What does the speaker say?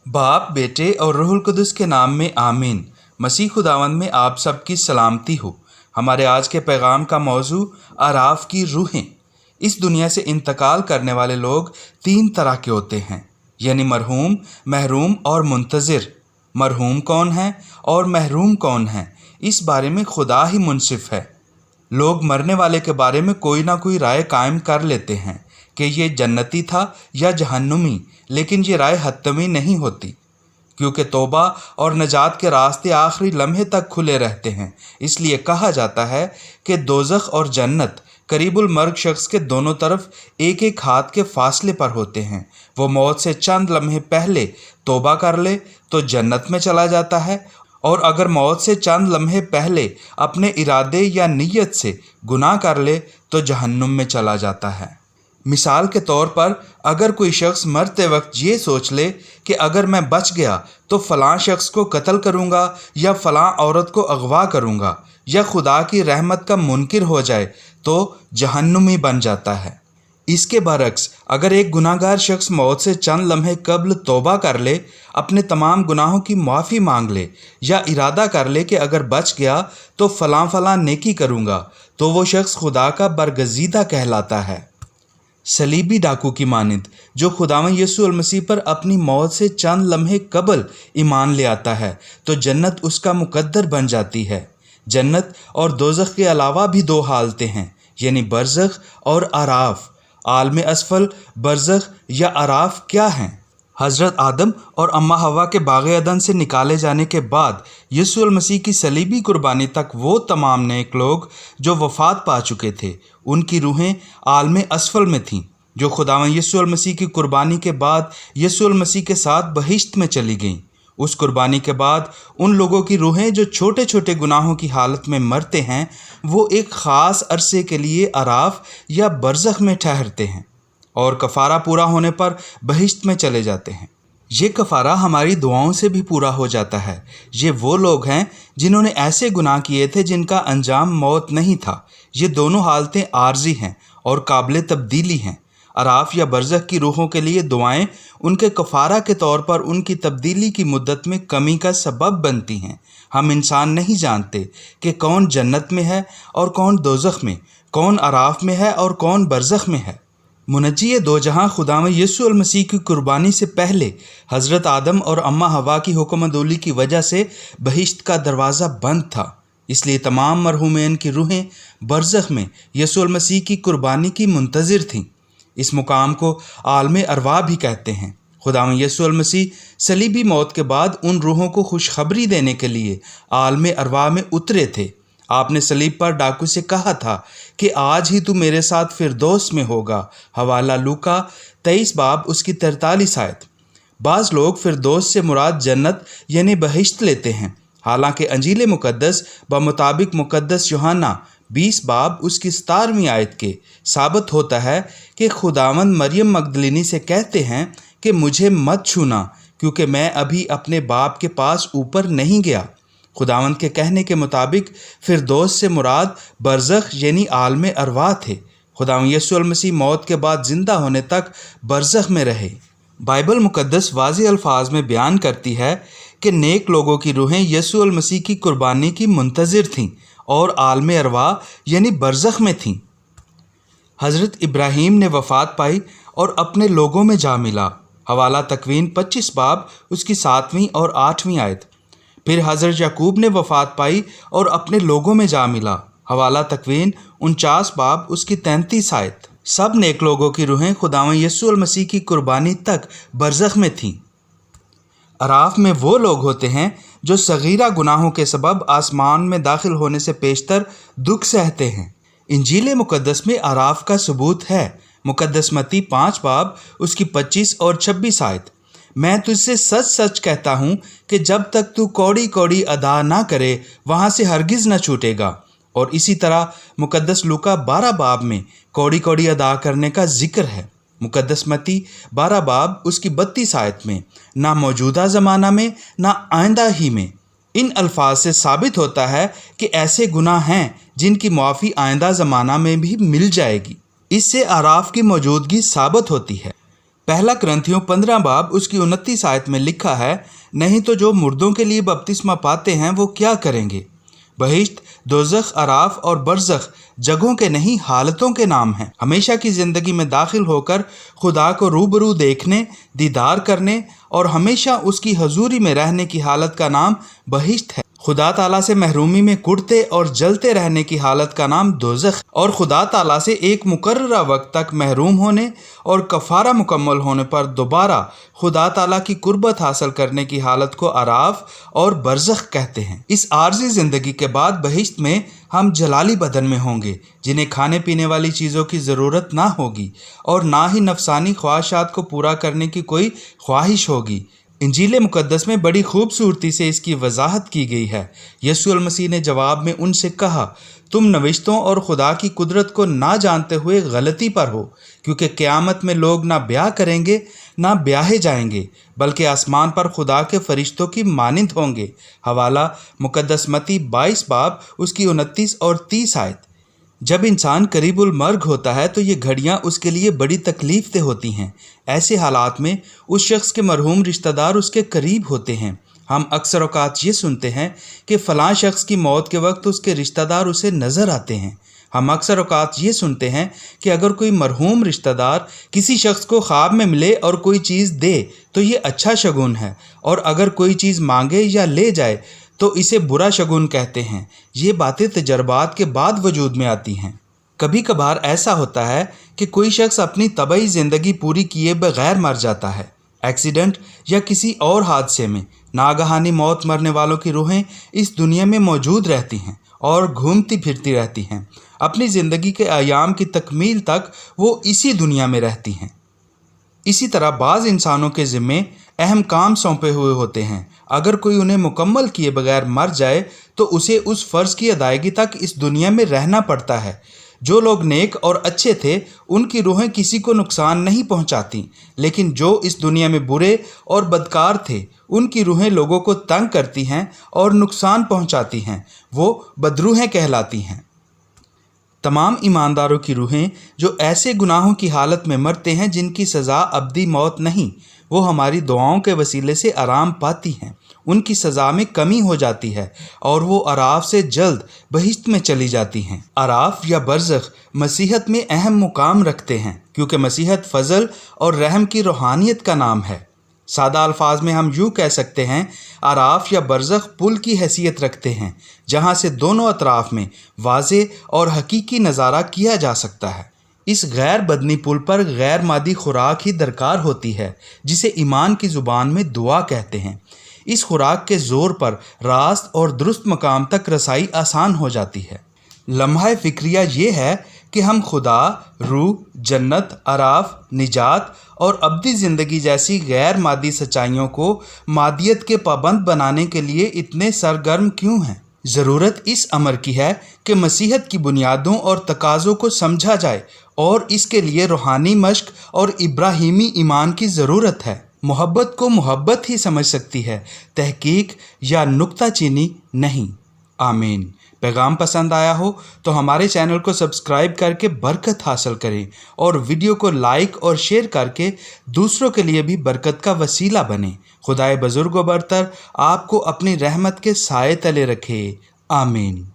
बाप, बेटे और रूहुल कुदस के नाम में आमीन। मसीह खुदावंद में आप सबकी सलामती हो। हमारे आज के पैगाम का मौजू अराफ की रूहें। इस दुनिया से इंतकाल करने वाले लोग तीन तरह के होते हैं, यानी मरहूम, महरूम और मुंतज़िर। मरहूम कौन है और महरूम कौन है, इस बारे में खुदा ही मुनसिफ है। लोग मरने वाले के बारे में कोई ना कोई राय कायम कर लेते हैं कि ये जन्नती था या जहन्नुमी, लेकिन ये राय हत्मी नहीं होती, क्योंकि तौबा और नजात के रास्ते आखिरी लम्हे तक खुले रहते हैं। इसलिए कहा जाता है कि दोज़ख और जन्नत करीबुल मर्ग शख्स के दोनों तरफ एक एक हाथ के फासले पर होते हैं। वो मौत से चंद लम्हे पहले तौबा कर ले तो जन्नत में चला जाता है, और अगर मौत से चंद लम्हे पहले अपने इरादे या नीयत से गुनाह कर ले तो जहन्नुम में चला जाता है। मिसाल के तौर पर, अगर कोई शख्स मरते वक्त ये सोच ले कि अगर मैं बच गया तो फ़लाँ शख्स को कत्ल करूँगा या फ़लाँ औरत को अगवा करूँगा, या खुदा की रहमत का मुनकिर हो जाए तो जहन्नुमी बन जाता है। इसके बरक्स, अगर एक गुनाहगार शख्स मौत से चंद लम्हे कब्ल तौबा कर ले, अपने तमाम गुनाहों की माफ़ी मांग ले, या इरादा कर ले कि अगर बच गया तो फ़लाँ फ़लाँ नेकी करूँगा, तो वो शख्स खुदा का बरगज़ीदा कहलाता है। सलीबी डाकू की मानिंद जो खुदावंद यीशु अल मसीह पर अपनी मौत से चंद लम्हे कबल ईमान ले आता है तो जन्नत उसका मुकद्दर बन जाती है। जन्नत और दोज़ख के अलावा भी दो हालतें हैं, यानी बरज़ख और अराफ। आलम असफल, बरज़ख या अराफ क्या हैं? हज़रत आदम और अम्मा हवा के बाग़े अदन से निकाले जाने के बाद यीशु अल मसीह की सलीबी कुर्बानी तक वो तमाम नेक लोग जो वफ़ात पा चुके थे, उनकी रूहें आलम असफल में थीं, जो खुदावंद यीशु अल मसीह की कुर्बानी के बाद यीशु अल मसीह के साथ बहिश्त में चली गईं। उस कुर्बानी के बाद उन लोगों की रूहें जो छोटे छोटे गुनाहों की हालत में मरते हैं, वो एक ख़ास अरसे के लिए अराफ या बरज़ख में ठहरते हैं और कफ़ारा पूरा होने पर बहिश्त में चले जाते हैं। ये कफ़ारा हमारी दुआओं से भी पूरा हो जाता है। ये वो लोग हैं जिन्होंने ऐसे गुनाह किए थे जिनका अंजाम मौत नहीं था। ये दोनों हालतें आर्जी हैं और काबिल तब्दीली हैं। अराफ या बरज़ख की रूहों के लिए दुआएं उनके कफ़ारा के तौर पर उनकी तब्दीली की मुद्दत में कमी का सबब बनती हैं। हम इंसान नहीं जानते कि कौन जन्नत में है और कौन दोज़ख में, कौन अराफ में है और कौन बरज़ख में है। मुनज्जी दो जहां खुदावंद यीशु अल मसीह की कुर्बानी से पहले हज़रत आदम और अम्मा हवा की हुक्मदुली की वजह से बहिश्त का दरवाज़ा बंद था। इसलिए तमाम मरहूमीन की रूहें बरज़ख में यीशु अल मसीह की कुर्बानी की मुंतज़िर थीं। इस मुकाम को आलम अरवा भी कहते हैं। खुदावंद यीशु अल मसीह सलीबी मौत के बाद उन रूहों को खुशखबरी देने के लिए आलम अरवा में उतरे थे। आपने सलीब पर डाकू से कहा था कि आज ही तू मेरे साथ फिरदौस में होगा। हवाला लूका 23 बाब उसकी 43 आयत। बाज़ लोग फिरदौस से मुराद जन्नत यानी बहिश्त लेते हैं, हालांकि अंजील मुक़द्दस बमुताबिक मुक़द्दस यूहन्ना 20 बाब उसकी 17वीं आयत के साबित होता है कि खुदावंद मरियम मगदलिनी से कहते हैं कि मुझे मत छूना, क्योंकि मैं अभी अपने बाप के पास ऊपर नहीं गया। खुदावंद के कहने के मुताबिक फिरदौस से मुराद बरज़ख यानी आलम अरवा थे। खुदावंद यीशु अल मसीह मौत के बाद ज़िंदा होने तक बरज़ख में रहे। बाइबल मुक़द्दस वाज़ेह अल्फाज में बयान करती है कि नेक लोगों की रूहें यीशु अल मसीह की कुर्बानी की मुंतज़िर थीं और आलम अरवा यानी बरज़ख में थीं। हज़रत इब्राहीम ने वफ़ात पाई और अपने लोगों में जा मिला। हवाला तकवीन 25 बाब उसकी 7वीं और 8वीं आयत। फिर हज़रत याकूब ने वफ़ात पाई और अपने लोगों में जा मिला। हवाला तकवीन 49 बाब उसकी 33 आयत। सब नेक लोगों की रूहें खुदावंद यीशु अल मसीह की कुर्बानी तक बरज़ख में थीं। अराफ में वो लोग होते हैं जो सगीरा गुनाहों के सबब आसमान में दाखिल होने से पेशतर दुख सहते हैं। इंजील मुक़द्दस में अराफ का सबूत है। मुक़द्दस मत्ती 5 बाब उसकी 25 और 26 आयत। मैं तुझसे सच सच कहता हूँ कि जब तक तू कौड़ी कौड़ी अदा ना करे वहाँ से हरगिज़ न छूटेगा। और इसी तरह मुक़द्दस लूका 12 बाब में कौड़ी कौड़ी अदा करने का जिक्र है। मुक़द्दस मत्ती 12 बाब उसकी 32 आयत में ना मौजूदा ज़माना में ना आइंदा ही में। इन अल्फाज से साबित होता है कि ऐसे गुनाह हैं जिनकी मुआफ़ी आइंदा ज़माना में भी मिल जाएगी। इससे अराफ की मौजूदगी साबित होती है। पहला ग्रंथियों 15 बाब उसकी 29 आयत में लिखा है, नहीं तो जो मुर्दों के लिए बपतिस्मा पाते हैं वो क्या करेंगे। बहिश्त, दोज़ख, अराफ और बरज़ख जगहों के नहीं हालतों के नाम हैं। हमेशा की ज़िंदगी में दाखिल होकर खुदा को रूबरू देखने, दीदार करने और हमेशा उसकी हजूरी में रहने की हालत का नाम बहिश्त है। खुदा ताला से महरूमी में कुड़ते और जलते रहने की हालत का नाम दोज़ख और खुदा ताला से एक मुकर्ररा वक्त तक महरूम होने और कफ़ारा मुकम्मल होने पर दोबारा खुदा ताला की कुर्बत हासिल करने की हालत को अराफ और बरज़ख कहते हैं। इस आर्जी ज़िंदगी के बाद बहिश्त में हम जलाली बदन में होंगे, जिन्हें खाने पीने वाली चीज़ों की ज़रूरत ना होगी और ना ही नफसानी ख्वाहिशात को पूरा करने की कोई ख्वाहिश होगी। इंजील मुक़द्दस में बड़ी खूबसूरती से इसकी वजाहत की गई है। यीशु मसीह ने जवाब में उनसे कहा, तुम नविश्तों और खुदा की कुदरत को ना जानते हुए गलती पर हो, क्योंकि क़यामत में लोग ना ब्याह करेंगे ना ब्याहे जाएंगे, बल्कि आसमान पर खुदा के फरिश्तों की मानिंद होंगे। हवाला मुक़द्दस मत्ती 22 बाब उसकी 29 और 30 आयत। जब इंसान करीबुल मर्ग होता है तो ये घड़ियाँ उसके लिए बड़ी तकलीफ़देह होती हैं। ऐसे हालात में उस शख्स के मरहूम रिश्तेदार उसके करीब होते हैं। हम अक्सर औक़ात ये सुनते हैं कि फ़लाँ शख्स की मौत के वक्त उसके रिश्तेदार उसे नज़र आते हैं। हम अक्सर औक़ात ये सुनते हैं कि अगर कोई मरहूम रिश्तेदार किसी शख्स को ख्वाब में मिले और कोई चीज़ दे तो ये अच्छा शगुन है, और अगर कोई चीज़ मांगे या ले जाए तो इसे बुरा शगुन कहते हैं। ये बातें तजर्बात के बाद वजूद में आती हैं। कभी कभार ऐसा होता है कि कोई शख्स अपनी तबई ज़िंदगी पूरी किए बगैर मर जाता है। एक्सीडेंट या किसी और हादसे में नागहानी मौत मरने वालों की रूहें इस दुनिया में मौजूद रहती हैं और घूमती फिरती रहती हैं। अपनी ज़िंदगी के अयाम की तकमील तक वो इसी दुनिया में रहती हैं। इसी तरह बाज़ इंसानों के ज़िम्मे अहम काम सौंपे हुए होते हैं। अगर कोई उन्हें मुकम्मल किए बगैर मर जाए तो उसे उस फ़र्ज़ की अदायगी तक इस दुनिया में रहना पड़ता है। जो लोग नेक और अच्छे थे उनकी रूहें किसी को नुकसान नहीं पहुंचाती, लेकिन जो इस दुनिया में बुरे और बदकार थे उनकी रूहें लोगों को तंग करती हैं और नुकसान पहुंचाती हैं। वो बदरूहें कहलाती हैं। तमाम ईमानदारों की रूहें जो ऐसे गुनाहों की हालत में मरते हैं जिनकी सज़ा अबदी मौत नहीं, वो हमारी दुआओं के वसीले से आराम पाती हैं। उनकी सज़ा में कमी हो जाती है और वो अराफ से जल्द बहिश्त में चली जाती हैं। अराफ या बरज़ख मसीहत में अहम मुकाम रखते हैं, क्योंकि मसीहत फ़ज़ल और रहम की रूहानियत का नाम है। सादा अल्फाज में हम यूँ कह सकते हैं, अराफ या बरज़ख पुल की हैसियत रखते हैं, जहाँ से दोनों अतराफ़ में वाज़े और हकीकी नज़ारा किया जा सकता है। इस गैर बदनी पुल पर गैर मादी खुराक ही दरकार होती है, जिसे ईमान की ज़ुबान में दुआ कहते हैं। इस खुराक के ज़ोर पर रास्त और दुरुस्त मकाम तक रसाई आसान हो जाती है। लम्हा फ़िक्रिया ये है कि हम खुदा, रूह, जन्नत, अराफ, निजात और अब्दी ज़िंदगी जैसी गैर मादी सच्चाइयों को मादियत के पाबंद बनाने के लिए इतने सरगर्म क्यों हैं। ज़रूरत इस अमर की है कि मसीहत की बुनियादों और तकाज़ों को समझा जाए, और इसके लिए रूहानी मश्क और इब्राहीमी ईमान की ज़रूरत है। मोहब्बत को मोहब्बत ही समझ सकती है, तहकीक या नुक्ता चीनी नहीं। आमीन। पैगाम पसंद आया हो तो हमारे चैनल को सब्सक्राइब करके बरकत हासिल करें और वीडियो को लाइक और शेयर करके दूसरों के लिए भी बरकत का वसीला बने। खुदाए बुजुर्ग व बरतर आपको अपनी रहमत के साए तले रखे। आमीन।